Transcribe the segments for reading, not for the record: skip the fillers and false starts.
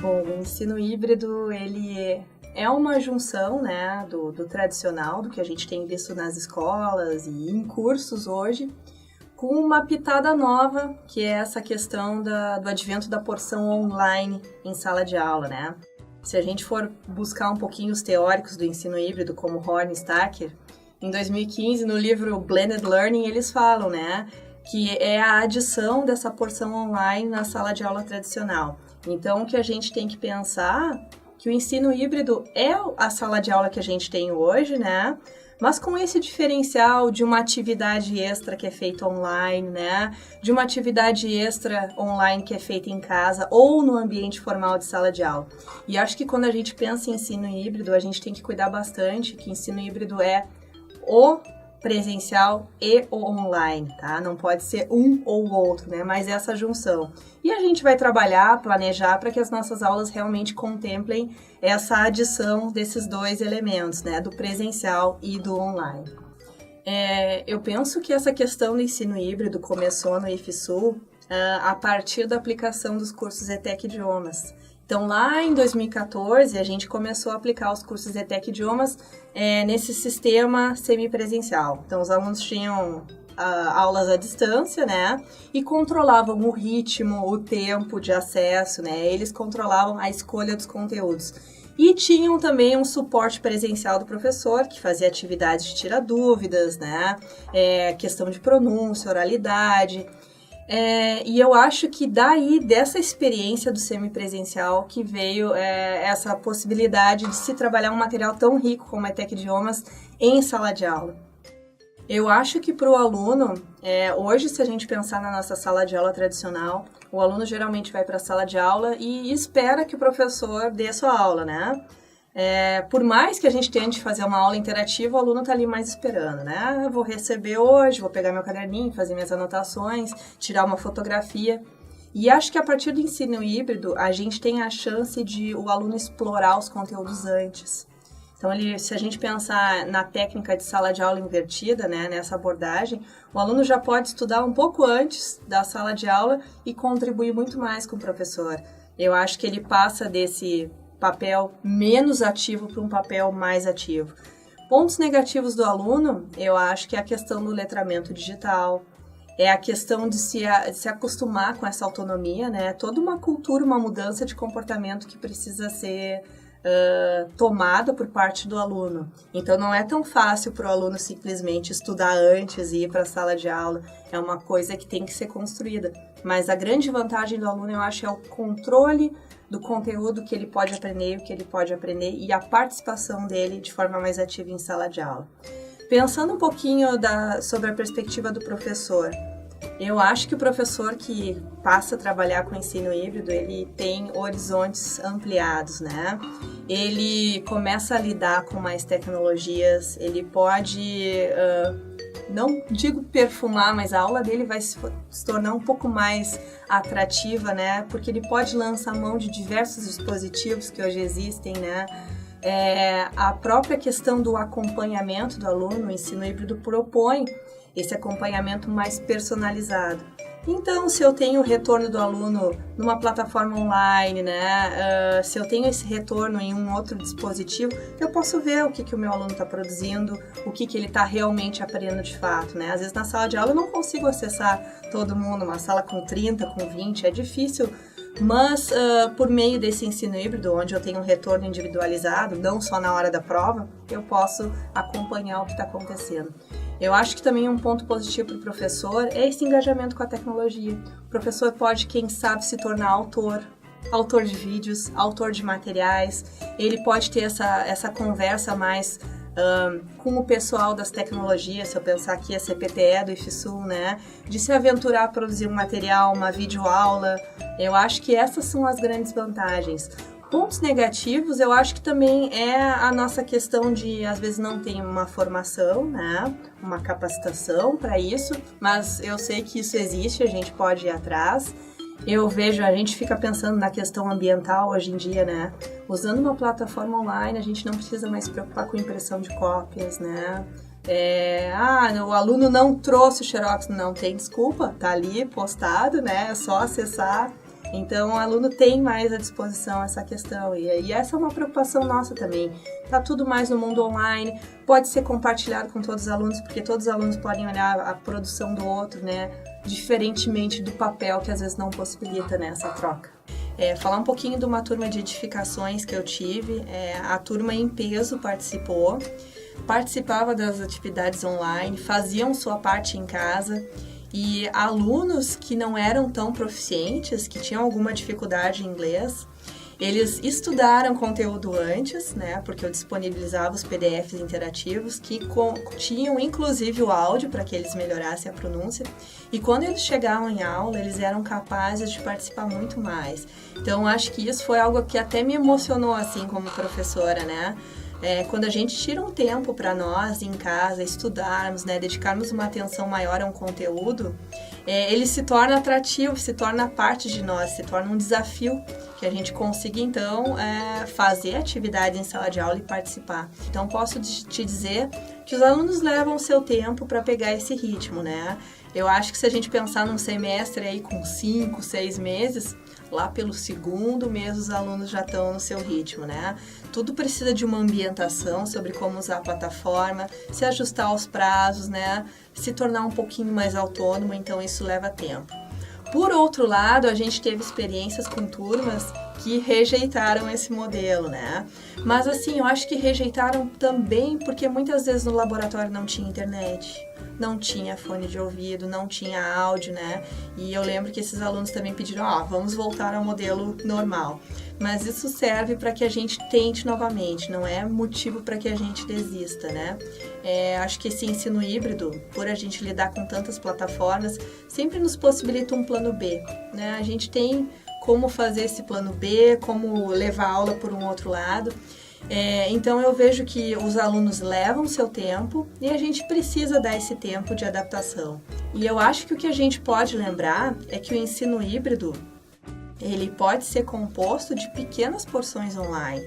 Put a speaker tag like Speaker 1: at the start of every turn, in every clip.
Speaker 1: Bom, o ensino híbrido, ele é uma junção, né, do tradicional, do que a gente tem visto nas escolas e em cursos hoje, com uma pitada nova, que é essa questão do advento da porção online em sala de aula, né? Se a gente for buscar um pouquinho os teóricos do ensino híbrido, como Horn e Stacker, em 2015, no livro Blended Learning, eles falam, né, que é a adição dessa porção online na sala de aula tradicional. Então, o que a gente tem que pensar que o ensino híbrido é a sala de aula que a gente tem hoje, né? Mas com esse diferencial de uma atividade extra que é feita online, né? De uma atividade extra online que é feita em casa ou no ambiente formal de sala de aula. E acho que quando a gente pensa em ensino híbrido, a gente tem que cuidar bastante que ensino híbrido é o presencial e o online, tá? Não pode ser um ou o outro, né? Mas essa junção. E a gente vai trabalhar, planejar para que as nossas aulas realmente contemplem essa adição desses dois elementos, né? Do presencial e do online. Eu penso que essa questão do ensino híbrido começou no IFSU a partir da aplicação dos cursos ETEC Idiomas. Então, lá em 2014, a gente começou a aplicar os cursos ETEC Idiomas nesse sistema semipresencial. Então, os alunos tinham aulas à distância, né? E controlavam o ritmo, o tempo de acesso, né? Eles controlavam a escolha dos conteúdos. E tinham também um suporte presencial do professor, que fazia atividades de tirar dúvidas, né? Questão de pronúncia, oralidade. E eu acho que daí, dessa experiência do semipresencial, que veio essa possibilidade de se trabalhar um material tão rico como a ETEC Idiomas em sala de aula. Eu acho que para o aluno, hoje, se a gente pensar na nossa sala de aula tradicional, o aluno geralmente vai para a sala de aula e espera que o professor dê a sua aula, né? Por mais que a gente tente fazer uma aula interativa, o aluno está ali mais esperando, né? Eu vou receber hoje, vou pegar meu caderninho, fazer minhas anotações, tirar uma fotografia. E acho que a partir do ensino híbrido, a gente tem a chance de o aluno explorar os conteúdos antes. Então, se a gente pensar na técnica de sala de aula invertida, né, nessa abordagem, o aluno já pode estudar um pouco antes da sala de aula e contribuir muito mais com o professor. Eu acho que ele passa desse papel menos ativo para um papel mais ativo. Pontos negativos do aluno, eu acho que é a questão do letramento digital, é a questão de se acostumar com essa autonomia, né? Toda uma cultura, uma mudança de comportamento que precisa ser tomada por parte do aluno. Então, não é tão fácil para o aluno simplesmente estudar antes e ir para a sala de aula. É uma coisa que tem que ser construída. Mas a grande vantagem do aluno, eu acho, é o controle do conteúdo que ele pode aprender e o que ele pode aprender e a participação dele de forma mais ativa em sala de aula. Pensando um pouquinho sobre a perspectiva do professor, eu acho que o professor que passa a trabalhar com ensino híbrido, ele tem horizontes ampliados, né? Ele começa a lidar com mais tecnologias, ele pode, não digo perfumar, mas a aula dele vai se tornar um pouco mais atrativa, né? Porque ele pode lançar mão de diversos dispositivos que hoje existem, né? A própria questão do acompanhamento do aluno, o ensino híbrido propõe esse acompanhamento mais personalizado. Então, se eu tenho o retorno do aluno numa plataforma online, né, se eu tenho esse retorno em um outro dispositivo, eu posso ver o que o meu aluno está produzindo, o que ele está realmente aprendendo de fato, né? Às vezes na sala de aula eu não consigo acessar todo mundo, uma sala com 30, com 20, é difícil, mas por meio desse ensino híbrido, onde eu tenho um retorno individualizado, não só na hora da prova, eu posso acompanhar o que está acontecendo. Eu acho que também um ponto positivo para o professor é esse engajamento com a tecnologia. O professor pode, quem sabe, se tornar autor de vídeos, autor de materiais. Ele pode ter essa conversa mais com o pessoal das tecnologias, se eu pensar aqui a CPTE do IFSU, né? De se aventurar a produzir um material, uma videoaula. Eu acho que essas são as grandes vantagens. Pontos negativos, eu acho que também é a nossa questão de, às vezes, não ter uma formação, né? Uma capacitação para isso, mas eu sei que isso existe, a gente pode ir atrás. Eu vejo, a gente fica pensando na questão ambiental hoje em dia, né? Usando uma plataforma online, a gente não precisa mais se preocupar com impressão de cópias, né? O aluno não trouxe o xerox, não tem desculpa, tá ali postado, né? É só acessar. Então, o aluno tem mais à disposição essa questão, e essa é uma preocupação nossa também. Tá tudo mais no mundo online, pode ser compartilhado com todos os alunos, porque todos os alunos podem olhar a produção do outro, né? Diferentemente do papel, que às vezes não possibilita, né, essa troca. Falar um pouquinho de uma turma de edificações que eu tive, a turma em peso participava das atividades online, faziam sua parte em casa. E alunos que não eram tão proficientes, que tinham alguma dificuldade em inglês, eles estudaram conteúdo antes, né? Porque eu disponibilizava os PDFs interativos que tinham inclusive o áudio para que eles melhorassem a pronúncia. E quando eles chegavam em aula, eles eram capazes de participar muito mais. Então, acho que isso foi algo que até me emocionou, assim, como professora, né? Quando a gente tira um tempo para nós em casa estudarmos, né, dedicarmos uma atenção maior a um conteúdo, ele se torna atrativo, se torna parte de nós, se torna um desafio que a gente consiga então fazer atividade em sala de aula e participar. Então posso te dizer que os alunos levam o seu tempo para pegar esse ritmo, né? Eu acho que se a gente pensar num semestre aí com 5, 6 meses, lá pelo segundo mês os alunos já estão no seu ritmo, né? Tudo precisa de uma ambientação sobre como usar a plataforma, se ajustar aos prazos, né? Se tornar um pouquinho mais autônomo, então isso leva tempo. Por outro lado, a gente teve experiências com turmas que rejeitaram esse modelo, né? Mas assim, eu acho que rejeitaram também porque muitas vezes no laboratório não tinha internet, não tinha fone de ouvido, não tinha áudio, né? E eu lembro que esses alunos também pediram, vamos voltar ao modelo normal. Mas isso serve para que a gente tente novamente, não é motivo para que a gente desista, né? Acho que esse ensino híbrido, por a gente lidar com tantas plataformas, sempre nos possibilita um plano B, né? A gente tem como fazer esse plano B, como levar a aula por um outro lado. Então eu vejo que os alunos levam seu tempo e a gente precisa dar esse tempo de adaptação. E eu acho que o que a gente pode lembrar é que o ensino híbrido, ele pode ser composto de pequenas porções online.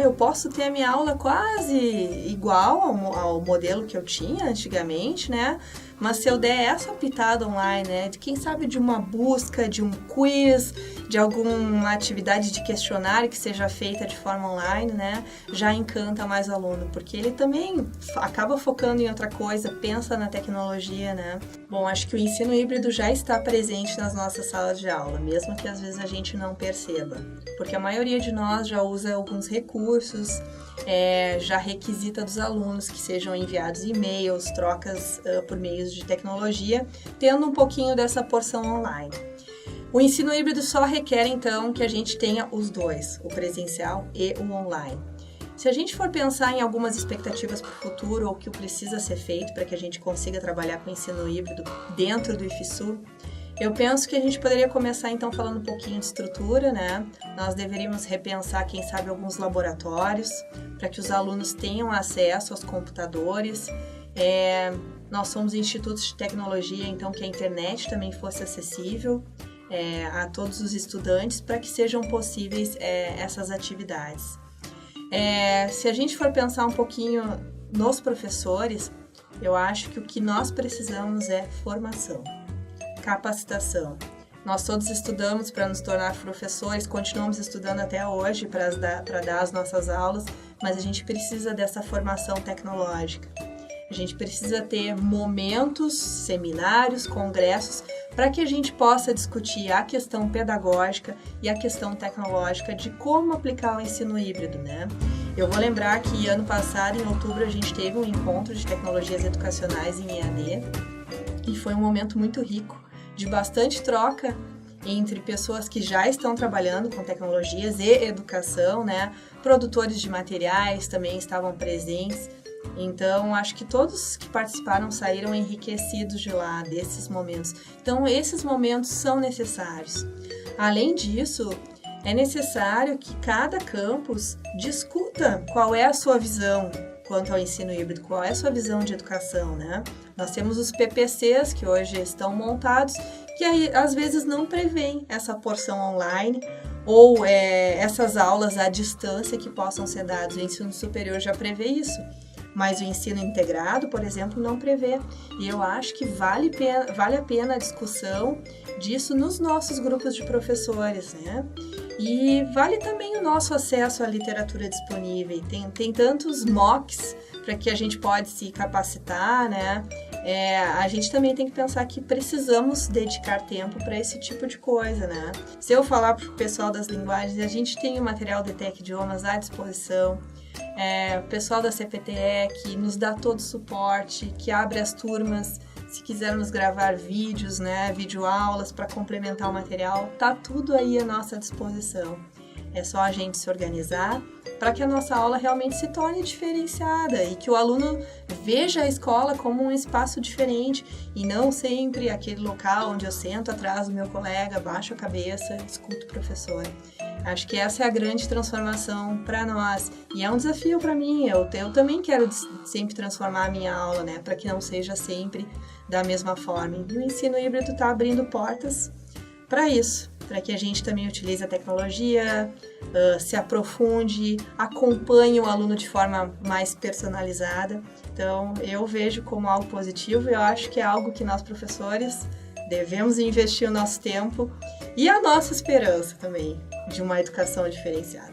Speaker 1: Eu posso ter a minha aula quase igual ao modelo que eu tinha antigamente, né? Mas se eu der essa pitada online, né? Quem sabe de uma busca, de um quiz, de alguma atividade de questionário que seja feita de forma online, né? Já encanta mais o aluno, porque ele também acaba focando em outra coisa, pensa na tecnologia, né? Bom, acho que o ensino híbrido já está presente nas nossas salas de aula, mesmo que às vezes a gente não perceba, porque a maioria de nós já usa alguns recursos, já requisita dos alunos que sejam enviados e-mails, trocas por meios de tecnologia, tendo um pouquinho dessa porção online. O ensino híbrido só requer, então, que a gente tenha os dois, o presencial e o online. Se a gente for pensar em algumas expectativas para o futuro ou o que precisa ser feito para que a gente consiga trabalhar com o ensino híbrido dentro do IFSU, eu penso que a gente poderia começar então falando um pouquinho de estrutura, né? Nós deveríamos repensar, quem sabe, alguns laboratórios para que os alunos tenham acesso aos computadores. Nós somos institutos de tecnologia, então que a internet também fosse acessível a todos os estudantes para que sejam possíveis essas atividades. Se a gente for pensar um pouquinho nos professores, eu acho que o que nós precisamos é formação, capacitação. Nós todos estudamos para nos tornar professores, continuamos estudando até hoje para dar as nossas aulas, mas a gente precisa dessa formação tecnológica. A gente precisa ter momentos, seminários, congressos, para que a gente possa discutir a questão pedagógica e a questão tecnológica de como aplicar o ensino híbrido, né? Eu vou lembrar que ano passado, em outubro, a gente teve um encontro de tecnologias educacionais em EAD e foi um momento muito rico, de bastante troca entre pessoas que já estão trabalhando com tecnologias e educação, né? Produtores de materiais também estavam presentes. Então, acho que todos que participaram saíram enriquecidos de lá, desses momentos. Então, esses momentos são necessários. Além disso, é necessário que cada campus discuta qual é a sua visão quanto ao ensino híbrido, qual é a sua visão de educação, né? Nós temos os PPCs que hoje estão montados, que aí, às vezes não prevêem essa porção online ou essas aulas à distância que possam ser dadas. O ensino superior já prevê isso. mas o ensino integrado, por exemplo, não prevê. E eu acho que vale a pena a discussão disso nos nossos grupos de professores, né? E vale também o nosso acesso à literatura disponível. Tem tantos MOOCs para que a gente pode se capacitar, né? A gente também tem que pensar que precisamos dedicar tempo para esse tipo de coisa, né? Se eu falar para o pessoal das linguagens, a gente tem o material do ETEC Idiomas à disposição, o pessoal da CPTE que nos dá todo o suporte, que abre as turmas, se quisermos gravar vídeos, né, videoaulas para complementar o material, tá tudo aí à nossa disposição. É só a gente se organizar para que a nossa aula realmente se torne diferenciada e que o aluno veja a escola como um espaço diferente e não sempre aquele local onde eu sento atrás do meu colega, baixo a cabeça, escuto o professor. Acho que essa é a grande transformação para nós e é um desafio para mim. Eu também quero sempre transformar a minha aula, né, para que não seja sempre da mesma forma. E o ensino híbrido está abrindo portas para isso, para que a gente também utilize a tecnologia, se aprofunde, acompanhe o aluno de forma mais personalizada. Então, eu vejo como algo positivo e eu acho que é algo que nós, professores, devemos investir o nosso tempo e a nossa esperança também de uma educação diferenciada.